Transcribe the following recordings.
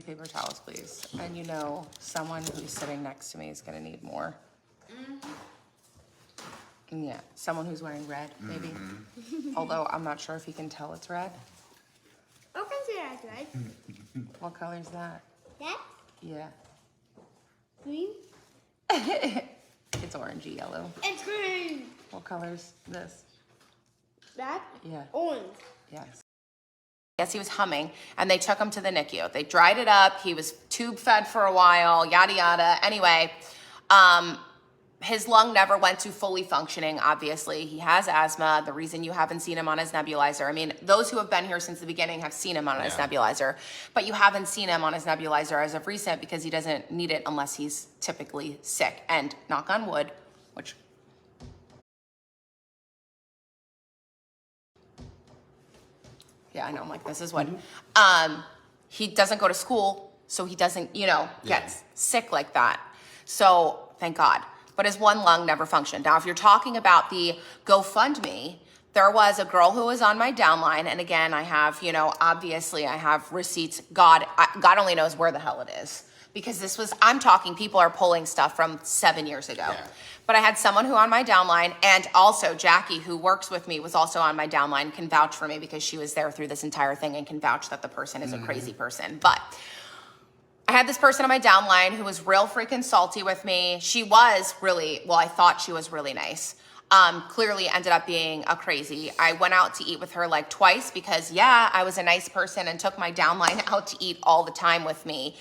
Paper towels, please. And you know, someone who's sitting next to me is gonna need more. Yeah, someone who's wearing red, maybe. Although I'm not sure if you can tell it's red. What color is red? What color is that? That? Yeah. Green? It's orangey yellow. It's green. What color is this? That? Yeah. Orange. Yes. Yes, he was humming, and they took him to the NICU. They dried it up. He was tube fed for a while, yada, yada. Anyway, his lung never went to fully functioning, obviously. He has asthma. The reason you haven't seen him on his nebulizer, I mean, those who have been here since the beginning have seen him on his nebulizer, but you haven't seen him on his nebulizer as of recent because he doesn't need it unless he's typically sick. And knock on wood, which... Yeah, I know, I'm like, this is what... he doesn't go to school, so he doesn't, you know, get sick like that. So, thank God. But his one lung never functioned. Now, if you're talking about the GoFundMe, there was a girl who was on my downline, and again, I have, you know, obviously I have receipts. God only knows where the hell it is. Because this was, I'm talking, people are pulling stuff from 7 years ago. Yeah. But I had someone who on my downline, and also Jackie, who works with me, was also on my downline, can vouch for me because she was there through this entire thing and can vouch that the person is a crazy person. But I had this person on my downline who was real freaking salty with me. She was really, well, I thought she was really nice. Clearly ended up being a crazy. I went out to eat with her like twice because, yeah, I was a nice person and took my downline out to eat all the time with me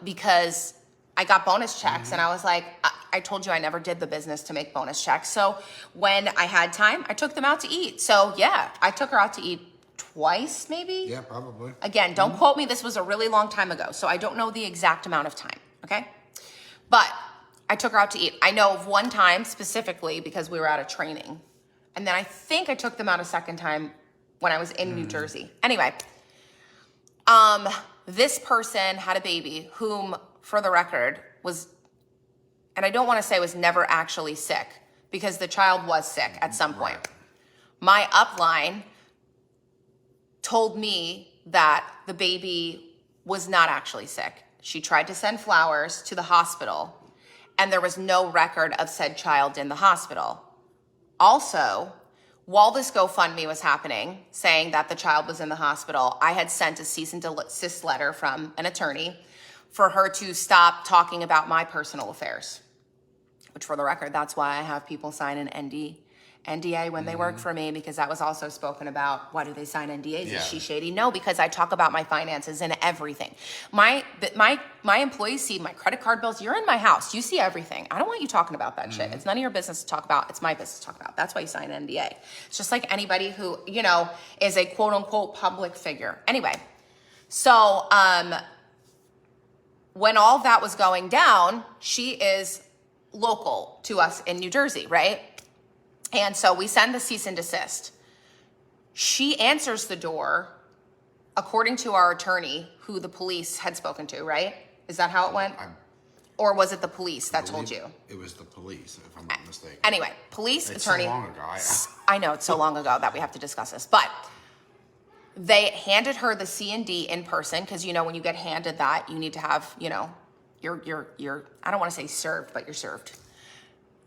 because I got bonus checks and I was like, I told you I never did the business to make bonus checks. So when I had time, I took them out to eat. So yeah, I took her out to eat twice maybe? Yeah, probably. Again, don't quote me. This was a really long time ago. So I don't know the exact amount of time, okay? But I took her out to eat. I know of one time specifically because we were at a training. And then I think I took them out a second time when I was in New Jersey. Anyway, this person had a baby whom, for the record, was, and I don't want to say was never actually sick because the child was sick at some point. My upline told me that the baby was not actually sick. She tried to send flowers to the hospital and there was no record of said child in the hospital. Also, while this GoFundMe was happening, saying that the child was in the hospital, I had sent a cease and desist letter from an attorney for her to stop talking about my personal affairs. Which, for the record, that's why I have people sign an NDA when they work for me, because that was also spoken about. Why do they sign NDAs? Is she shady? No, because I talk about my finances and everything. My employees see my credit card bills. You're in my house. You see everything. I don't want you talking about that shit. It's none of your business to talk about. It's my business to talk about. That's why you sign an NDA. It's just like anybody who, you know, is a quote unquote public figure. Anyway, so when all that was going down, she is local to us in New Jersey, right? And so we send the cease and desist. She answers the door, according to our attorney, who the police had spoken to, right? Is that how it went? Or was it the police that told you? It was the police, if I'm not mistaken. Anyway, police attorney. It's so long ago. I know, it's so long ago that we have to discuss this. But they handed her the C&D in person, because, you know, when you get handed that, you need to have, you know, you're I don't want to say served, but you're served.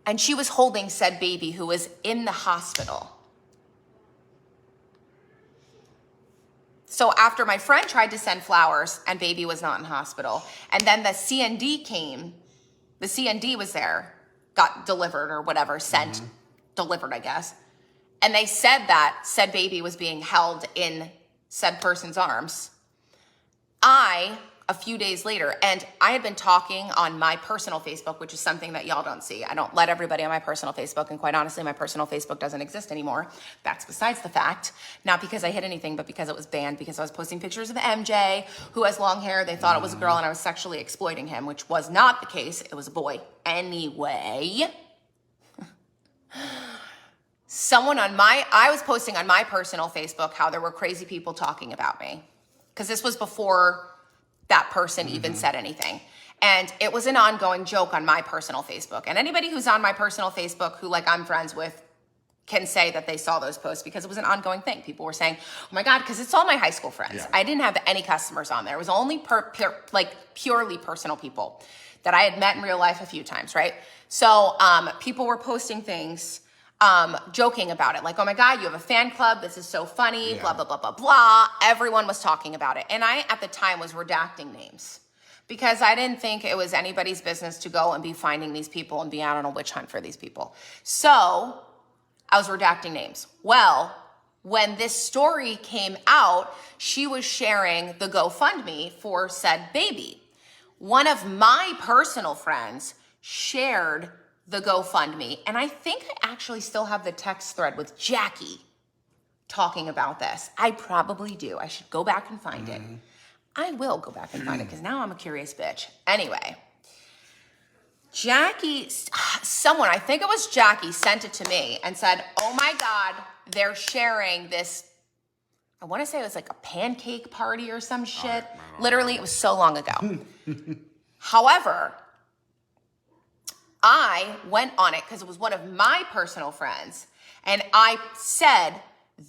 And she was holding said baby who was in the hospital. So after my friend tried to send flowers and baby was not in hospital, and then the C&D came, the C&D was there, got delivered or whatever, sent, delivered, I guess. And they said that said baby was being held in said person's arms. A few days later, and I had been talking on my personal Facebook, which is something that y'all don't see. I don't let everybody on my personal Facebook, and quite honestly, my personal Facebook doesn't exist anymore. That's besides the fact. Not because I hid anything, but because it was banned, because I was posting pictures of MJ, who has long hair. They thought it was a girl, and I was sexually exploiting him, which was not the case. It was a boy. Anyway, I was posting on my personal Facebook how there were crazy people talking about me, because this was before that person even said anything. And it was an ongoing joke on my personal Facebook. And anybody who's on my personal Facebook who, like, I'm friends with can say that they saw those posts because it was an ongoing thing. People were saying, oh my God, because it's all my high school friends. Yeah. I didn't have any customers on there. It was only purely personal people that I had met in real life a few times, right? So people were posting things, joking about it. Like, oh my God, you have a fan club. This is so funny, Yeah. blah, blah, blah, blah, blah. Everyone was talking about it. And I, at the time, was redacting names because I didn't think it was anybody's business to go and be finding these people and be out on a witch hunt for these people. So I was redacting names. Well, when this story came out, she was sharing the GoFundMe for said baby. One of my personal friends shared the GoFundMe, and I think I actually still have the text thread with Jackie talking about this. I probably do. I should go back and find it. I will go back and find it because now I'm a curious bitch. Anyway, someone, I think it was Jackie, sent it to me and said, oh my God, they're sharing this. I want to say it was like a pancake party or some shit. Literally, it was so long ago. However, I went on it because it was one of my personal friends. And I said,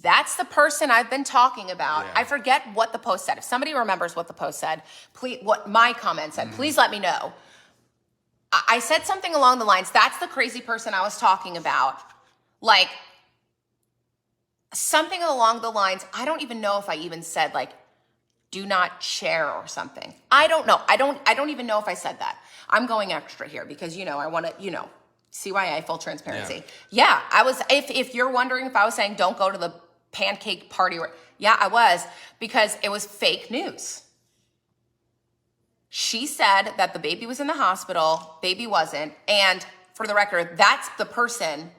that's the person I've been talking about. Yeah. I forget what the post said. If somebody remembers what the post said, please, what my comment said, please let me know. I said something along the lines, that's the crazy person I was talking about. Like, something along the lines, I don't even know if I even said like, do not share or something. I don't know. I don't even know if I said that. I'm going extra here because, I want to, CYA, full transparency. Yeah, I was, if you're wondering if I was saying don't go to the pancake party, yeah, I was, because it was fake news. She said that the baby was in the hospital, baby wasn't, and for the record, that's the person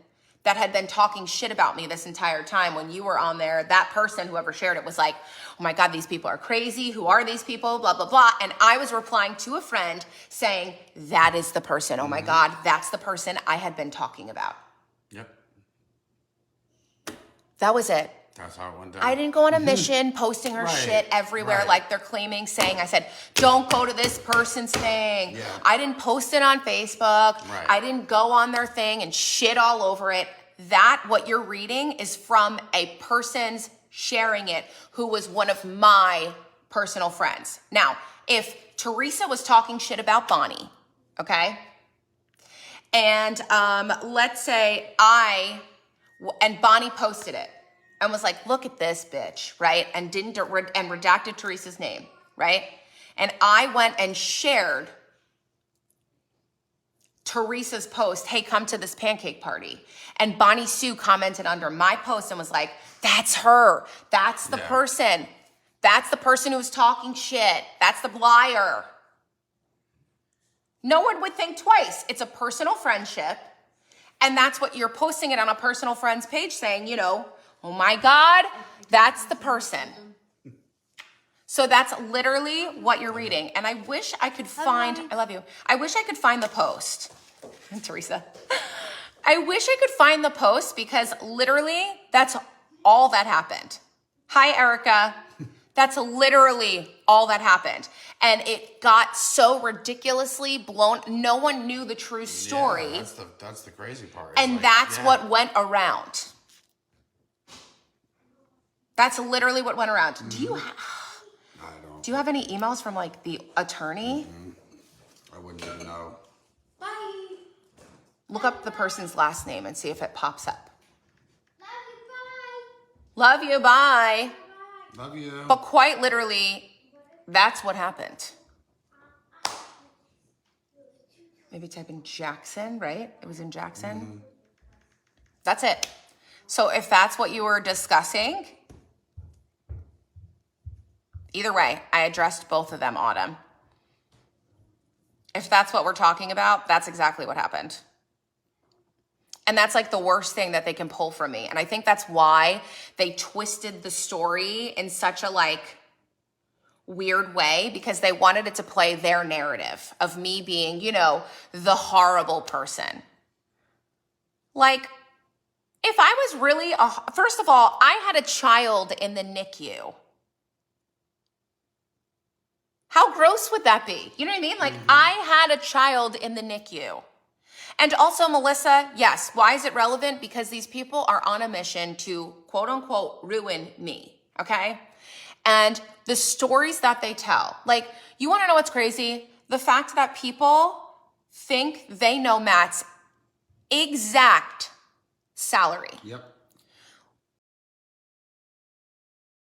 that had been talking shit about me this entire time when you were on there. That person, whoever shared it, was like, oh my God, these people are crazy. Who are these people? Blah, blah, blah. And I was replying to a friend saying, that is the person. Oh my God, that's the person I had been talking about. Yep. That was it. That's how it went down. I didn't go on a mission posting her Right, shit everywhere right. like they're claiming, saying I said, don't go to this person's thing. Yeah. I didn't post it on Facebook. Right. I didn't go on their thing and shit all over it. That, what you're reading, is from a person's sharing it who was one of my personal friends. Now, if Teresa was talking shit about Bonnie, okay? And let's say and Bonnie posted it and was like, look at this bitch, right? And redacted Teresa's name, right? And I went and shared Teresa's post, hey, come to this pancake party. And Bonnie Sue commented under my post and was like, that's her. That's the person. That's the person who's talking shit. That's the liar. No one would think twice. It's a personal friendship. And that's what you're posting it on a personal friend's page saying, oh my God, that's the person. So that's literally what you're reading. And I wish I could find, I love you. I wish I could find the post. Teresa. I wish I could find the post because literally that's all that happened. Hi, Erica. That's literally all that happened. And it got so ridiculously blown. No one knew the true story. Yeah, that's the crazy part. And that's what went around. That's literally what went around. Do you have any emails from like the attorney? I wouldn't even know. Bye. Look up the person's last name and see if it pops up. Love you. Bye. Love you, bye. Love you. But quite literally, that's what happened. Maybe type in Jackson, right? It was in Jackson. That's it. So if that's what you were discussing, either way, I addressed both of them, Autumn. If that's what we're talking about, that's exactly what happened. And that's like the worst thing that they can pull from me. And I think that's why they twisted the story in such a like weird way, because they wanted it to play their narrative of me being, the horrible person. Like, if I was really, first of all, I had a child in the NICU. How gross would that be? You know what I mean? Like, I had a child in the NICU. And also, Melissa, yes, why is it relevant? Because these people are on a mission to quote unquote ruin me, okay? And the stories that they tell, like, you wanna know what's crazy? The fact that people think they know Matt's exact salary. Yep.